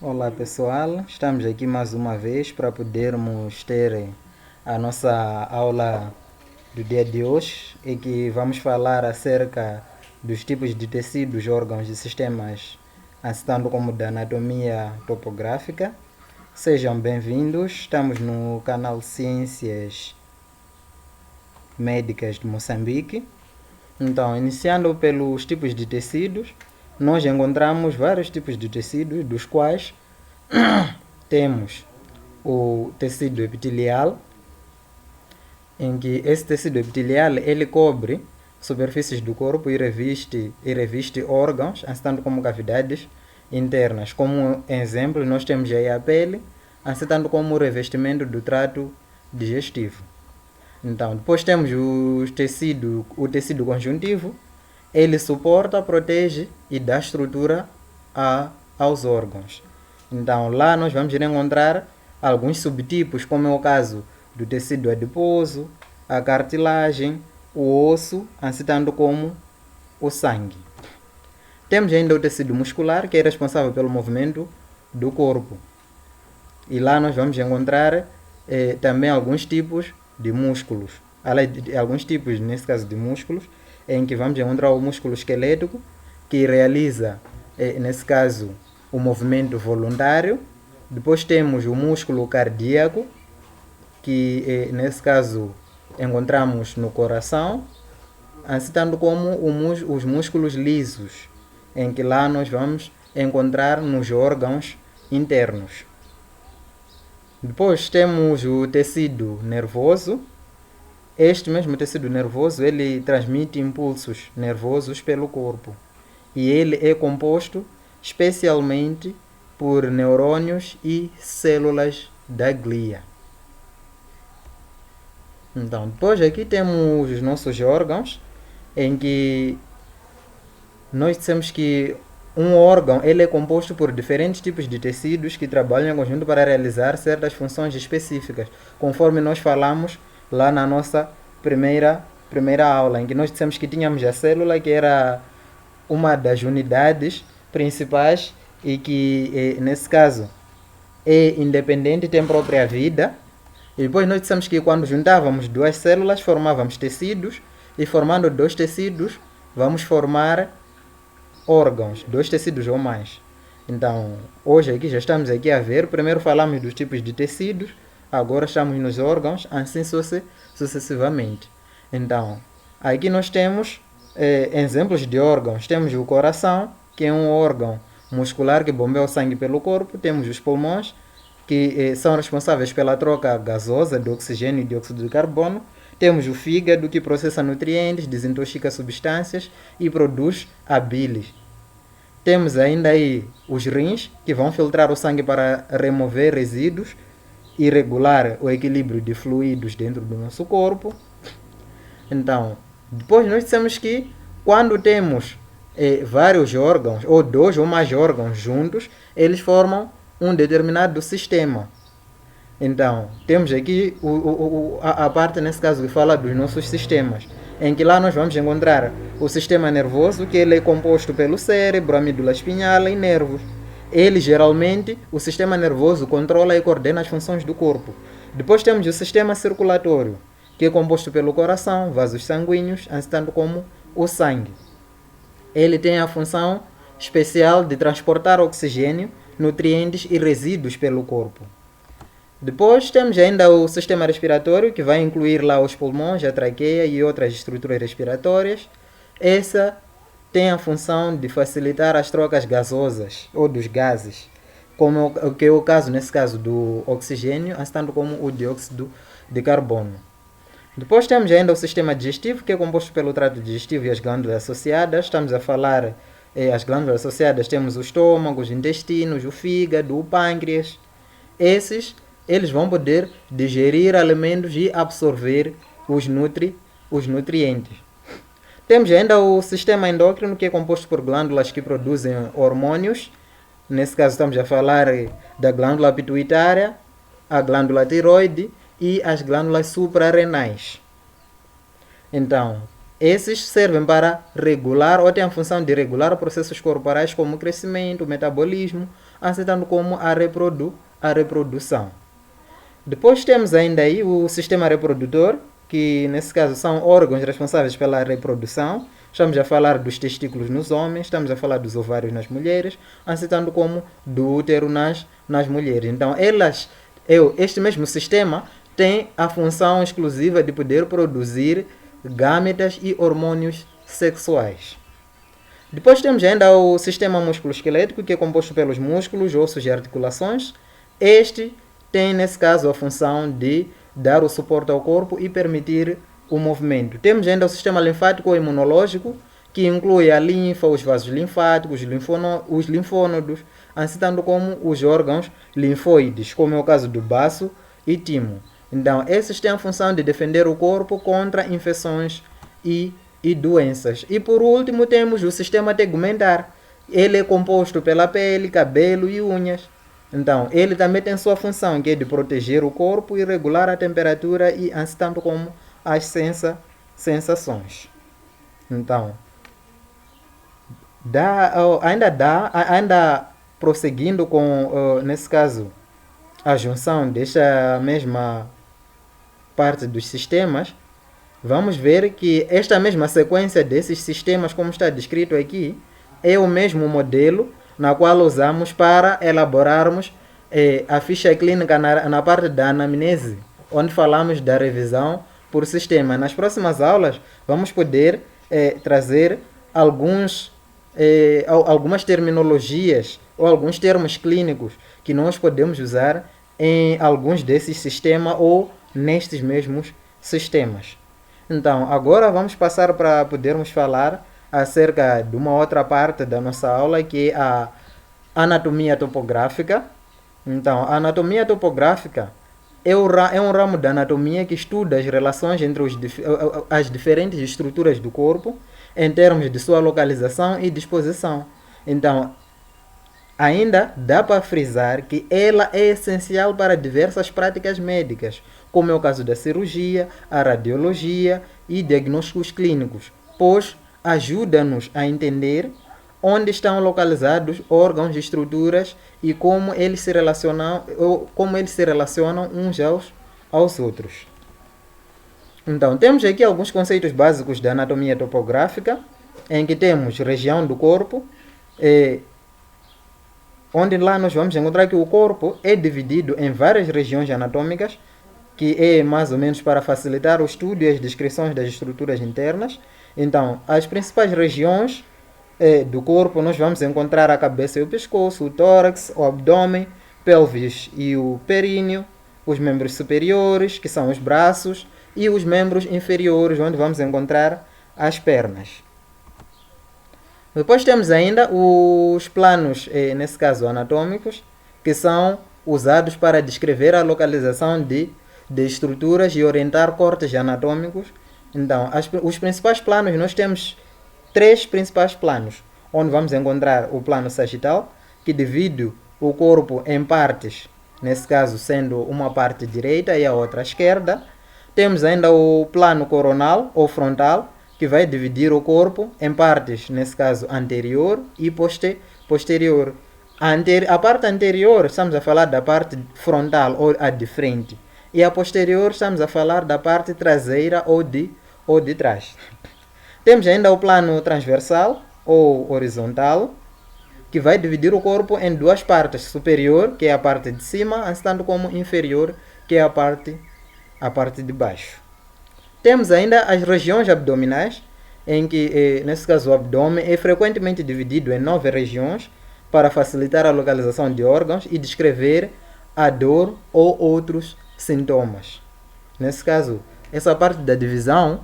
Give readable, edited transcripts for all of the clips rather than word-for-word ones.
Olá pessoal, estamos aqui mais uma vez para podermos ter a nossa aula do dia de hoje e que vamos falar acerca dos tipos de tecidos, órgãos e sistemas, assim tanto como da anatomia topográfica. Sejam bem-vindos, estamos no canal Ciências Médicas de Moçambique. Então, iniciando pelos tipos de tecidos, nós encontramos vários tipos de tecidos, dos quais temos o tecido epitelial, em que esse tecido epitelial ele cobre superfícies do corpo e reviste órgãos, assim tanto como cavidades internas. Como exemplo, nós temos aí a pele, assim tanto como o revestimento do trato digestivo. Então, depois temos o tecido conjuntivo. Ele suporta, protege e dá estrutura aos órgãos. Então, lá nós vamos encontrar alguns subtipos, como é o caso do tecido adiposo, a cartilagem, o osso, assim tanto como o sangue. Temos ainda o tecido muscular, que é responsável pelo movimento do corpo. E lá nós vamos encontrar também alguns tipos de músculos. Alguns tipos, nesse caso, de músculos, em que vamos encontrar o músculo esquelético, que realiza, nesse caso, o movimento voluntário. Depois temos o músculo cardíaco, que nesse caso encontramos no coração, assim tanto como os músculos lisos, em que lá nós vamos encontrar nos órgãos internos. Depois temos o tecido nervoso. Este mesmo tecido nervoso ele transmite impulsos nervosos pelo corpo e ele é composto especialmente por neurônios e células da glia. Então, depois aqui temos os nossos órgãos, em que nós dissemos que um órgão ele é composto por diferentes tipos de tecidos que trabalham em conjunto para realizar certas funções específicas, conforme nós falamos lá na nossa primeira aula, em que nós dissemos que tínhamos a célula, que era uma das unidades principais e que, nesse caso, é independente e tem própria vida. E depois nós dissemos que quando juntávamos duas células, formávamos tecidos, e formando dois tecidos, vamos formar órgãos, dois tecidos ou mais. Então, hoje aqui já estamos aqui a ver, primeiro falamos dos tipos de tecidos, agora estamos nos órgãos, assim sucessivamente. Então, aqui nós temos exemplos de órgãos. Temos o coração, que é um órgão muscular que bombeia o sangue pelo corpo. Temos os pulmões, que são responsáveis pela troca gasosa de oxigênio e dióxido de carbono. Temos o fígado, que processa nutrientes, desintoxica substâncias e produz a bile. Temos ainda aí os rins, que vão filtrar o sangue para remover resíduos e regular o equilíbrio de fluidos dentro do nosso corpo. Então, depois nós dissemos que quando temos vários órgãos, ou dois ou mais órgãos juntos, eles formam um determinado sistema. Então, temos aqui a parte, nesse caso, que fala dos nossos sistemas, em que lá nós vamos encontrar o sistema nervoso, que ele é composto pelo cérebro, a medula espinhal e nervos. Ele, geralmente, o sistema nervoso controla e coordena as funções do corpo. Depois temos o sistema circulatório, que é composto pelo coração, vasos sanguíneos, assim tanto como o sangue. Ele tem a função especial de transportar oxigênio, nutrientes e resíduos pelo corpo. Depois temos ainda o sistema respiratório, que vai incluir lá os pulmões, a traqueia e outras estruturas respiratórias. Essa tem a função de facilitar as trocas gasosas ou dos gases, como o que é o caso, nesse caso, do oxigênio, assim tanto como o dióxido de carbono. Depois temos ainda o sistema digestivo, que é composto pelo trato digestivo e as glândulas associadas. Estamos a falar as glândulas associadas, temos o estômago, os intestinos, o fígado, o pâncreas. Eles vão poder digerir alimentos e absorver os nutrientes. Temos ainda o sistema endócrino, que é composto por glândulas que produzem hormônios. Nesse caso estamos a falar da glândula pituitária, a glândula tiroide e as glândulas suprarrenais. Então, esses servem para regular ou têm a função de regular processos corporais como o crescimento, o metabolismo, assim tanto como a reprodução. Depois temos ainda aí o sistema reprodutor, que nesse caso são órgãos responsáveis pela reprodução. Estamos a falar dos testículos nos homens, estamos a falar dos ovários nas mulheres, assim tanto como do útero nas mulheres. Então, este mesmo sistema tem a função exclusiva de poder produzir gâmetas e hormônios sexuais. Depois temos ainda o sistema musculoesquelético, que é composto pelos músculos, ossos e articulações. Este tem, nesse caso, a função de dar o suporte ao corpo e permitir o movimento. Temos ainda o sistema linfático ou imunológico, que inclui a linfa, os vasos linfáticos, os linfônodos, assim tanto como os órgãos linfóides, como é o caso do baço e timo. Então, esses têm a função de defender o corpo contra infecções e doenças. E por último, temos o sistema tegumentar. Ele é composto pela pele, cabelo e unhas. Então, ele também tem sua função, que é de proteger o corpo e regular a temperatura e assim tanto como as sensações. Então, ainda prosseguindo com, nesse caso, a junção desta mesma parte dos sistemas, vamos ver que esta mesma sequência desses sistemas, como está descrito aqui, é o mesmo modelo na qual usamos para elaborarmos a ficha clínica na parte da anamnese, onde falamos da revisão por sistema. Nas próximas aulas, vamos poder trazer algumas terminologias ou alguns termos clínicos que nós podemos usar em alguns desses sistemas ou nestes mesmos sistemas. Então, agora vamos passar para podermos falar acerca de uma outra parte da nossa aula, que é a anatomia topográfica. Então, a anatomia topográfica é um ramo da anatomia que estuda as relações entre as diferentes estruturas do corpo em termos de sua localização e disposição. Então, ainda dá para frisar que ela é essencial para diversas práticas médicas, como é o caso da cirurgia, a radiologia e diagnósticos clínicos, pois ajuda-nos a entender onde estão localizados órgãos e estruturas e como eles se relacionam uns aos outros. Então, temos aqui alguns conceitos básicos da anatomia topográfica, em que temos região do corpo, onde lá nós vamos encontrar que o corpo é dividido em várias regiões anatômicas, que é mais ou menos para facilitar o estudo e as descrições das estruturas internas. Então, as principais regiões do corpo, nós vamos encontrar a cabeça e o pescoço, o tórax, o abdômen, pelvis e o períneo, os membros superiores, que são os braços, e os membros inferiores, onde vamos encontrar as pernas. Depois temos ainda os planos, nesse caso anatômicos, que são usados para descrever a localização de estruturas e orientar cortes anatômicos. Então, os principais planos, nós temos 3 principais planos, onde vamos encontrar o plano sagital, que divide o corpo em partes, nesse caso sendo uma parte direita e a outra esquerda. Temos ainda o plano coronal ou frontal, que vai dividir o corpo em partes, nesse caso anterior e posterior. A parte anterior, estamos a falar da parte frontal ou a de frente, e a posterior estamos a falar da parte traseira ou de trás. Temos ainda o plano transversal ou horizontal, que vai dividir o corpo em 2 partes, superior, que é a parte de cima, assim tanto como inferior, que é a parte de baixo. Temos ainda as regiões abdominais, em que, nesse caso, o abdômen é frequentemente dividido em 9 regiões para facilitar a localização de órgãos e descrever a dor ou outros sintomas. Nesse caso, essa parte da divisão,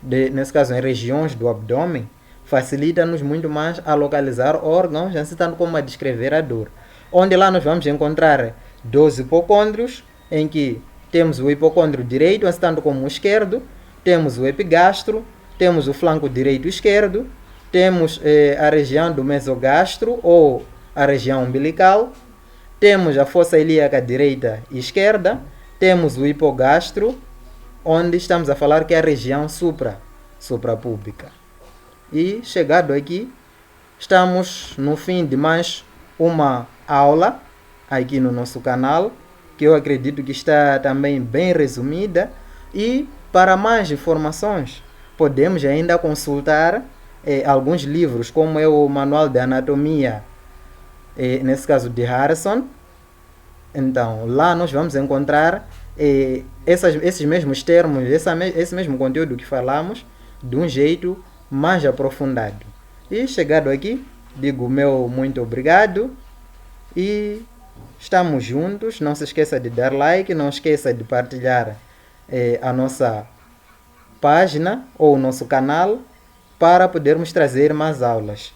nesse caso em regiões do abdômen, facilita-nos muito mais a localizar órgãos, assim tanto como a descrever a dor. Onde lá nós vamos encontrar 12 hipocôndrios, em que temos o hipocôndrio direito, assim tanto como o esquerdo, temos o epigastro, temos o flanco direito e esquerdo, temos a região do mesogastro ou a região umbilical, temos a fossa ilíaca direita e esquerda, temos o hipogastro, onde estamos a falar que é a região suprapúbica. E chegado aqui, estamos no fim de mais uma aula aqui no nosso canal, que eu acredito que está também bem resumida. E para mais informações, podemos ainda consultar alguns livros, como é o Manual de Anatomia, nesse caso de Harrison. Então, lá nós vamos encontrar esses mesmos termos, esse mesmo conteúdo que falamos, de um jeito mais aprofundado. E chegado aqui, digo meu muito obrigado e estamos juntos. Não se esqueça de dar like, não esqueça de partilhar a nossa página ou o nosso canal para podermos trazer mais aulas.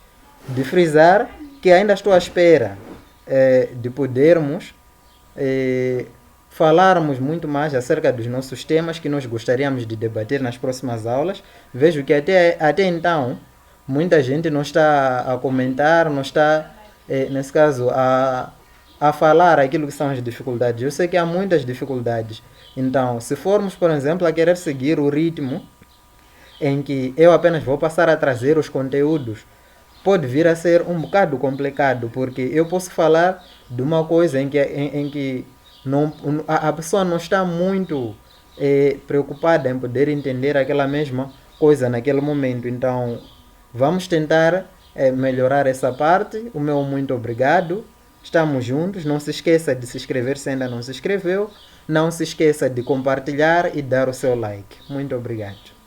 De frisar que ainda estou à espera de podermos falarmos muito mais acerca dos nossos temas que nós gostaríamos de debater nas próximas aulas. Vejo que até então muita gente não está a comentar, não está, nesse caso, a falar aquilo que são as dificuldades. Eu sei que há muitas dificuldades. Então, se formos, por exemplo, a querer seguir o ritmo em que eu apenas vou passar a trazer os conteúdos, pode vir a ser um bocado complicado, porque eu posso falar de uma coisa em que não, a pessoa não está muito preocupada em poder entender aquela mesma coisa naquele momento. Então, vamos tentar melhorar essa parte. O meu muito obrigado. Estamos juntos. Não se esqueça de se inscrever se ainda não se inscreveu. Não se esqueça de compartilhar e dar o seu like. Muito obrigado.